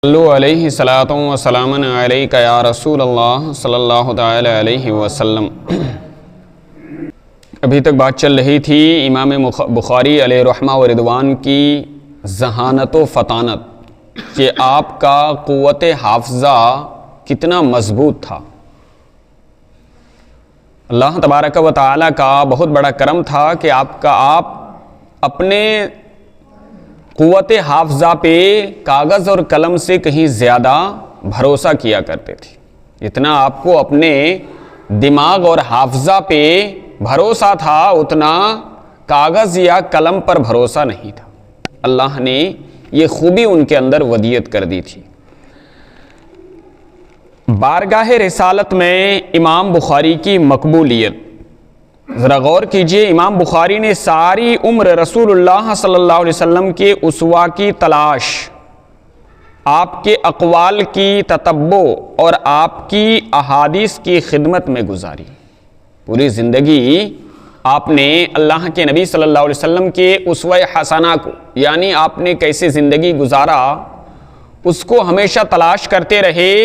صلو علیہ صلاۃ و سلام علیک یا رسول اللہ صلی اللہ تعالی علیہ وسلم۔ ابھی تک بات چل رہی تھی امام بخاری علیہ رحمہ و رضوان کی ذہانت و فطانت کہ آپ کا قوت حافظہ کتنا مضبوط تھا۔ اللہ تبارک و تعالی کا بہت بڑا کرم تھا کہ آپ اپنے قوت حافظہ پہ کاغذ اور قلم سے کہیں زیادہ بھروسہ کیا کرتے تھے۔ جتنا آپ کو اپنے دماغ اور حافظہ پہ بھروسہ تھا اتنا کاغذ یا قلم پر بھروسہ نہیں تھا۔ اللہ نے یہ خوبی ان کے اندر ودیعت کر دی تھی۔ بارگاہ رسالت میں امام بخاری کی مقبولیت ذرا غور کیجئے۔ امام بخاری نے ساری عمر رسول اللہ صلی اللہ علیہ وسلم کے اسوہ کی تلاش، آپ کے اقوال کی تتبع اور آپ کی احادیث کی خدمت میں گزاری۔ پوری زندگی آپ نے اللہ کے نبی صلی اللہ علیہ وسلم کے اسوہ حسنہ کو، یعنی آپ نے کیسے زندگی گزارا، اس کو ہمیشہ تلاش کرتے رہے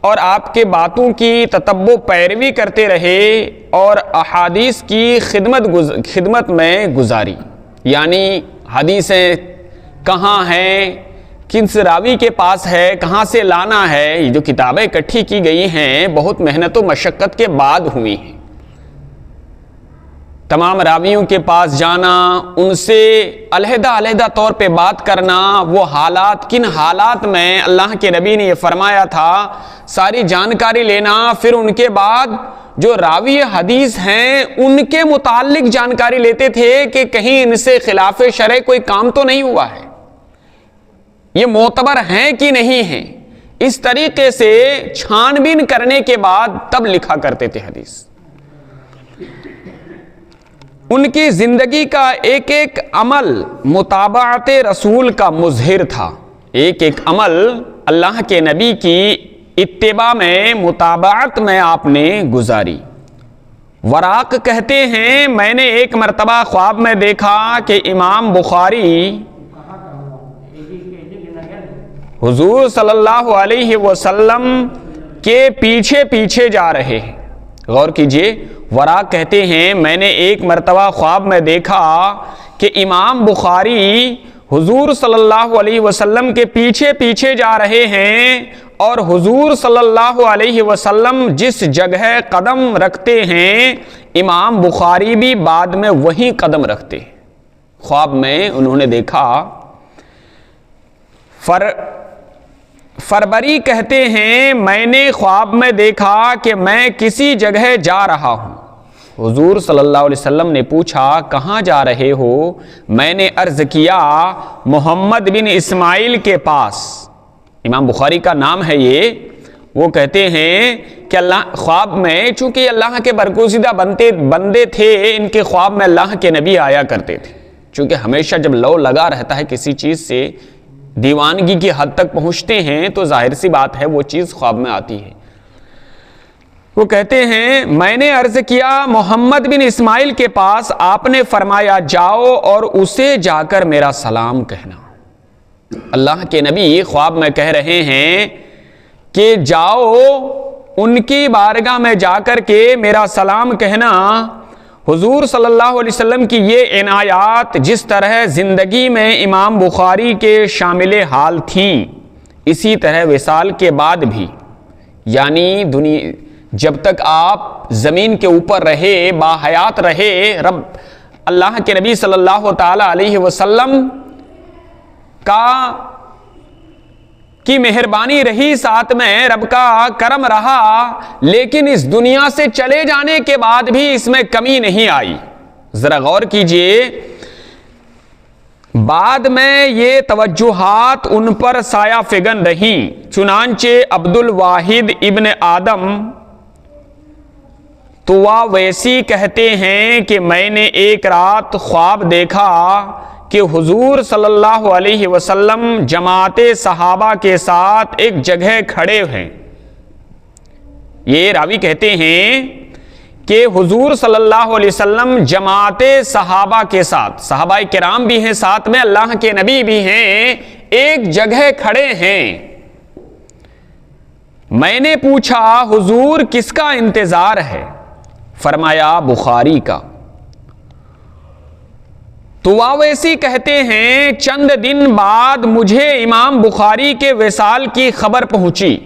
اور آپ کے باتوں کی تتبع پیروی کرتے رہے اور احادیث کی خدمت میں گزاری۔ یعنی حدیثیں کہاں ہیں، کس راوی کے پاس ہے، کہاں سے لانا ہے، یہ جو کتابیں اکٹھی کی گئی ہیں بہت محنت و مشقت کے بعد ہوئی ہیں۔ تمام راویوں کے پاس جانا، ان سے علیحدہ طور پہ بات کرنا، وہ حالات کن حالات میں اللہ کے نبی نے یہ فرمایا تھا، ساری جانکاری لینا، پھر ان کے بعد جو راوی حدیث ہیں ان کے متعلق جانکاری لیتے تھے کہ کہیں ان سے خلاف شرع کوئی کام تو نہیں ہوا ہے، یہ معتبر ہیں کہ نہیں ہیں۔ اس طریقے سے چھان بین کرنے کے بعد تب لکھا کرتے تھے حدیث۔ ان کی زندگی کا ایک ایک عمل متابعت رسول کا مظہر تھا۔ ایک ایک عمل اللہ کے نبی کی اتباع میں، متابعت میں آپ نے گزاری۔ وراق کہتے ہیں میں نے ایک مرتبہ خواب میں دیکھا کہ امام بخاری حضور صلی اللہ علیہ وسلم کے پیچھے پیچھے جا رہے ہیں۔ غور کیجئے، وراق کہتے ہیں میں نے ایک مرتبہ خواب میں دیکھا کہ امام بخاری حضور صلی اللہ علیہ وسلم کے پیچھے پیچھے جا رہے ہیں اور حضور صلی اللہ علیہ وسلم جس جگہ قدم رکھتے ہیں امام بخاری بھی بعد میں وہیں قدم رکھتے ہیں۔ خواب میں انہوں نے دیکھا۔ فربری کہتے ہیں میں نے خواب میں دیکھا کہ میں کسی جگہ جا رہا ہوں۔ حضور صلی اللہ علیہ وسلم نے پوچھا کہاں جا رہے ہو؟ میں نے عرض کیا محمد بن اسماعیل کے پاس۔ امام بخاری کا نام ہے یہ۔ وہ کہتے ہیں کہ اللہ خواب میں، چونکہ اللہ کے برگزیدہ بندے تھے، ان کے خواب میں اللہ کے نبی آیا کرتے تھے۔ چونکہ ہمیشہ جب لو لگا رہتا ہے کسی چیز سے، دیوانگی کی حد تک پہنچتے ہیں تو ظاہر سی بات ہے وہ چیز خواب میں آتی ہے۔ وہ کہتے ہیں میں نے عرض کیا محمد بن اسماعیل کے پاس، آپ نے فرمایا جاؤ اور اسے جا کر میرا سلام کہنا۔ اللہ کے نبی خواب میں کہہ رہے ہیں کہ جاؤ ان کی بارگاہ میں جا کر کے میرا سلام کہنا۔ حضور صلی اللہ علیہ وسلم کی یہ عنایات جس طرح زندگی میں امام بخاری کے شامل حال تھیں، اسی طرح وصال کے بعد بھی، یعنی جب تک آپ زمین کے اوپر رہے، باحیات رہے، رب اللہ کے نبی صلی اللہ تعالی علیہ وسلم کی مہربانی رہی، ساتھ میں رب کا کرم رہا، لیکن اس دنیا سے چلے جانے کے بعد بھی اس میں کمی نہیں آئی۔ ذرا غور کیجئے، بعد میں یہ توجہات ان پر سایہ فگن رہیں۔ چنانچہ عبد الواحد ابن آدم طواویسی کہتے ہیں کہ میں نے ایک رات خواب دیکھا کہ حضور صلی اللہ علیہ وسلم جماعت صحابہ کے ساتھ ایک جگہ کھڑے ہیں۔ یہ راوی کہتے ہیں کہ حضور صلی اللہ علیہ وسلم جماعت صحابہ کے ساتھ، صحابہ کرام بھی ہیں ساتھ میں، اللہ کے نبی بھی ہیں، ایک جگہ کھڑے ہیں۔ میں نے پوچھا حضور کس کا انتظار ہے؟ فرمایا بخاری کا۔ تو واویسی کہتے ہیں چند دن بعد مجھے امام بخاری کے وصال کی خبر پہنچی۔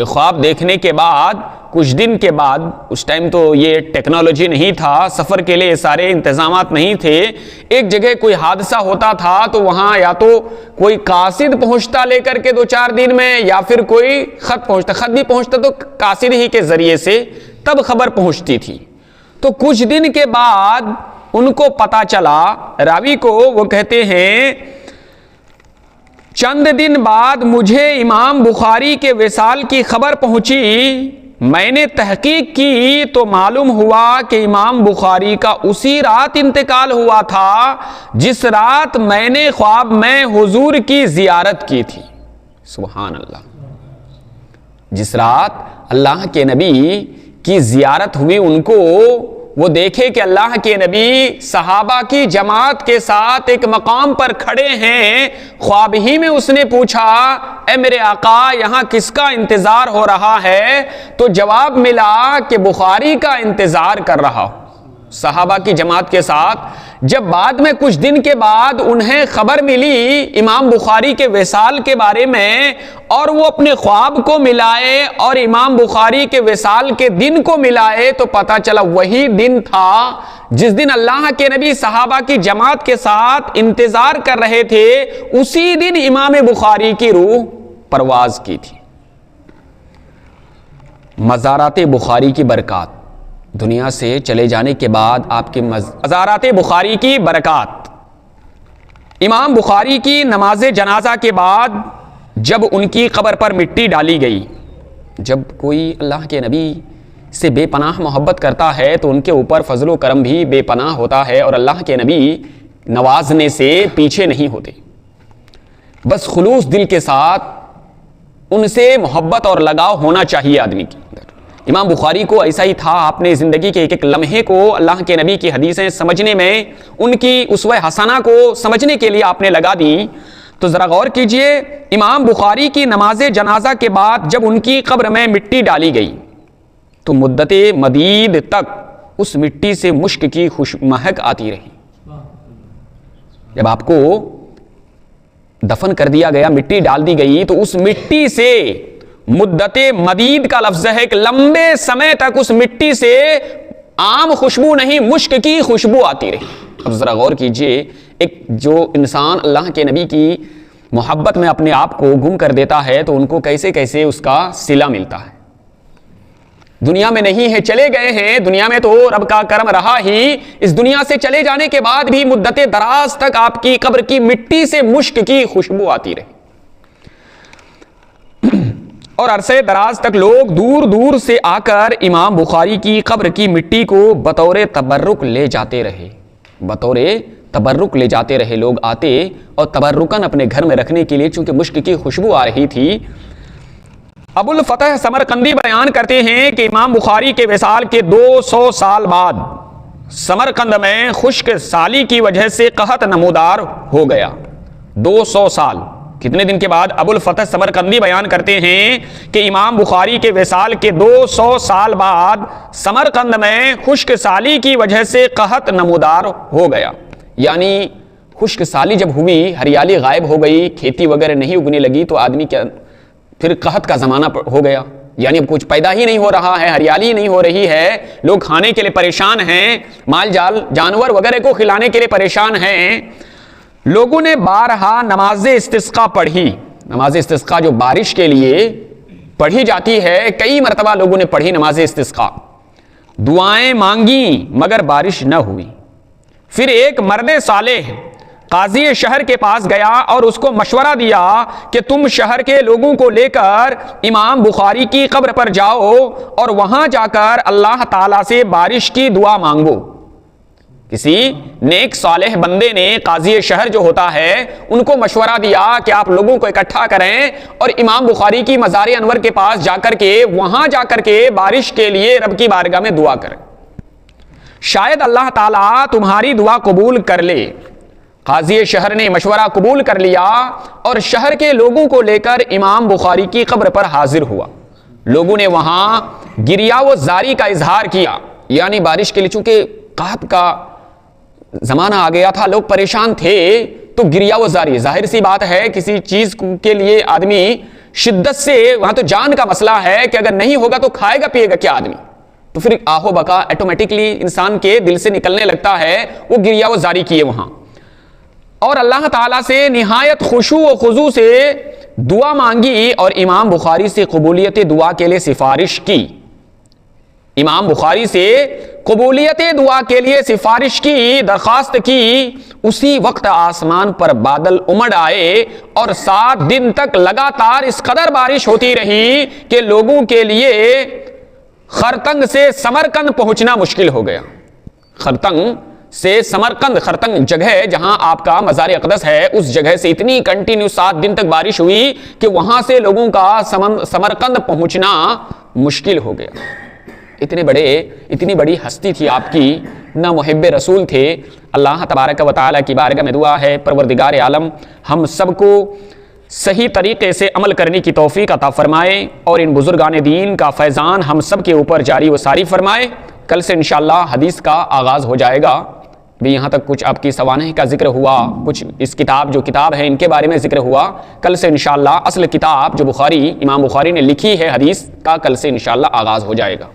خواب دیکھنے کے بعد کچھ دن کے بعد، اس ٹائم تو یہ ٹیکنالوجی نہیں تھا، سفر کے لیے سارے انتظامات نہیں تھے، ایک جگہ کوئی حادثہ ہوتا تھا تو وہاں یا تو کوئی قاصد پہنچتا لے کر کے 2-4 دن میں، یا پھر کوئی خط پہنچتا، خط بھی پہنچتا تو قاصد ہی کے ذریعے سے تب خبر پہنچتی تھی۔ تو کچھ دن کے بعد ان کو پتا چلا، راوی کو وہ کہتے ہیں چند دن بعد مجھے امام بخاری کے وصال کی خبر پہنچی، میں نے تحقیق کی تو معلوم ہوا کہ امام بخاری کا اسی رات انتقال ہوا تھا جس رات میں نے خواب میں حضور کی زیارت کی تھی۔ سبحان اللہ، جس رات اللہ کے نبی کی زیارت ہوئی، ان کو وہ دیکھے کہ اللہ کے نبی صحابہ کی جماعت کے ساتھ ایک مقام پر کھڑے ہیں۔ خواب ہی میں اس نے پوچھا اے میرے آقا یہاں کس کا انتظار ہو رہا ہے؟ تو جواب ملا کہ بخاری کا انتظار کر رہا ہوں صحابہ کی جماعت کے ساتھ۔ جب بعد میں کچھ دن کے بعد انہیں خبر ملی امام بخاری کے وصال کے بارے میں، اور وہ اپنے خواب کو ملائے اور امام بخاری کے وصال کے دن کو ملائے، تو پتہ چلا وہی دن تھا جس دن اللہ کے نبی صحابہ کی جماعت کے ساتھ انتظار کر رہے تھے، اسی دن امام بخاری کی روح پرواز کی تھی۔ مزارات بخاری کی برکات، دنیا سے چلے جانے کے بعد آپ کے مزارات بخاری کی برکات۔ امام بخاری کی نماز جنازہ کے بعد جب ان کی قبر پر مٹی ڈالی گئی، جب کوئی اللہ کے نبی سے بے پناہ محبت کرتا ہے تو ان کے اوپر فضل و کرم بھی بے پناہ ہوتا ہے، اور اللہ کے نبی نوازنے سے پیچھے نہیں ہوتے، بس خلوص دل کے ساتھ ان سے محبت اور لگاؤ ہونا چاہیے آدمی کی۔ امام بخاری کو ایسا ہی تھا، آپ نے زندگی کے ایک ایک لمحے کو اللہ کے نبی کی حدیثیں سمجھنے میں، ان کی اسوہ حسنہ کو سمجھنے کے لیے آپ نے لگا دی۔ تو ذرا غور کیجئے، امام بخاری کی نماز جنازہ کے بعد جب ان کی قبر میں مٹی ڈالی گئی تو مدت مدید تک اس مٹی سے مشک کی مہک آتی رہی۔ جب آپ کو دفن کر دیا گیا، مٹی ڈال دی گئی، تو اس مٹی سے مدت مدید کا لفظ ہے کہ لمبے سمے تک اس مٹی سے عام خوشبو نہیں، مشک کی خوشبو آتی رہی۔ اب ذرا غور کیجئے، ایک جو انسان اللہ کے نبی کی محبت میں اپنے آپ کو گم کر دیتا ہے تو ان کو کیسے کیسے اس کا صلہ ملتا ہے۔ دنیا میں نہیں ہے، چلے گئے ہیں، دنیا میں تو رب کا کرم رہا ہی، اس دنیا سے چلے جانے کے بعد بھی مدت دراز تک آپ کی قبر کی مٹی سے مشک کی خوشبو آتی رہی، اور عرصے دراز تک لوگ دور دور سے آ کر امام بخاری کی قبر کی مٹی کو بطور تبرک لے جاتے رہے، بطور تبرک لے جاتے رہے۔ لوگ آتے اور تبرکن اپنے گھر میں رکھنے کے لیے، چونکہ مشک کی خوشبو آ رہی تھی۔ ابو الفتح سمرقندی بیان کرتے ہیں کہ امام بخاری کے وصال کے 200 سال بعد سمرقند میں خشک سالی کی وجہ سے قحط نمودار ہو گیا۔ 200 سال، کتنے دن کے بعد؟ ابو الفتح سمرقندی بیان کرتے ہیں کہ امام بخاری کے وصال کے 200 سال بعد سمرقند میں خشک سالی کی وجہ سے قحط نمودار ہو گیا۔ یعنی خشک سالی جب ہوئی، ہریالی غائب ہو گئی، کھیتی وغیرہ نہیں اگنے لگی، تو آدمی کیا، پھر قحط کا زمانہ ہو گیا، یعنی اب کچھ پیدا ہی نہیں ہو رہا ہے، ہریالی نہیں ہو رہی ہے، لوگ کھانے کے لیے پریشان ہیں، مال جال جانور وغیرہ کو کھلانے کے لیے پریشان ہیں۔ لوگوں نے بارہا نماز استسقاء پڑھی، نماز استسقاء جو بارش کے لیے پڑھی جاتی ہے، کئی مرتبہ لوگوں نے پڑھی نماز استسقاء، دعائیں مانگی مگر بارش نہ ہوئی۔ پھر ایک مرد صالح قاضی شہر کے پاس گیا اور اس کو مشورہ دیا کہ تم شہر کے لوگوں کو لے کر امام بخاری کی قبر پر جاؤ اور وہاں جا کر اللہ تعالیٰ سے بارش کی دعا مانگو۔ کسی نیک صالح بندے نے، قاضی شہر جو ہوتا ہے، ان کو مشورہ دیا کہ آپ لوگوں کو اکٹھا کریں اور امام بخاری کی مزار انور کے پاس جا کر کے، وہاں جا کر کے بارش کے لیے رب کی بارگاہ میں دعا کریں، شاید اللہ تعالیٰ تمہاری دعا قبول کر لے۔ قاضی شہر نے مشورہ قبول کر لیا اور شہر کے لوگوں کو لے کر امام بخاری کی قبر پر حاضر ہوا۔ لوگوں نے وہاں گریہ و زاری کا اظہار کیا، یعنی بارش کے لیے چونکہ قحط کا زمانہ آ گیا تھا، لوگ پریشان تھے، تو گریہ و زاری، ظاہر سی بات ہے کسی چیز کے لیے آدمی شدت سے، وہاں تو جان کا مسئلہ ہے کہ اگر نہیں ہوگا تو کھائے گا پیے گا کیا آدمی، تو پھر آہو بکا ایٹومیٹکلی انسان کے دل سے نکلنے لگتا ہے، وہ گریہ و زاری کیے وہاں، اور اللہ تعالیٰ سے نہایت خشوع و خضوع سے دعا مانگی اور امام بخاری سے قبولیت دعا کے لیے سفارش کی۔ امام بخاری سے قبولیت دعا کے لیے سفارش کی، درخواست کی، اسی وقت آسمان پر بادل امڑ آئے اور 7 دن تک لگاتار اس قدر بارش ہوتی رہی کہ لوگوں کے لیے خرطنگ سے سمرقند پہنچنا مشکل ہو گیا۔ خرطنگ سے سمرقند، خرطنگ جگہ جہاں آپ کا مزار اقدس ہے، اس جگہ سے اتنی کنٹینیو 7 دن تک بارش ہوئی کہ وہاں سے لوگوں کا سمرقند پہنچنا مشکل ہو گیا۔ اتنی بڑی ہستی تھی آپ کی، نہ محب رسول تھے۔ اللہ تبارک و تعالیٰ کی بارگاہ میں دعا ہے پروردگار عالم ہم سب کو صحیح طریقے سے عمل کرنے کی توفیق عطا فرمائے اور ان بزرگان دین کا فیضان ہم سب کے اوپر جاری و ساری فرمائے۔ کل سے انشاءاللہ حدیث کا آغاز ہو جائے گا۔ بھی یہاں تک کچھ آپ کی سوانح کا ذکر ہوا، کچھ اس کتاب جو کتاب ہے ان کے بارے میں ذکر ہوا۔ کل سے انشاءاللہ اصل کتاب جو امام بخاری نے لکھی ہے حدیث کا، کل سے انشاءاللہ آغاز ہو جائے گا۔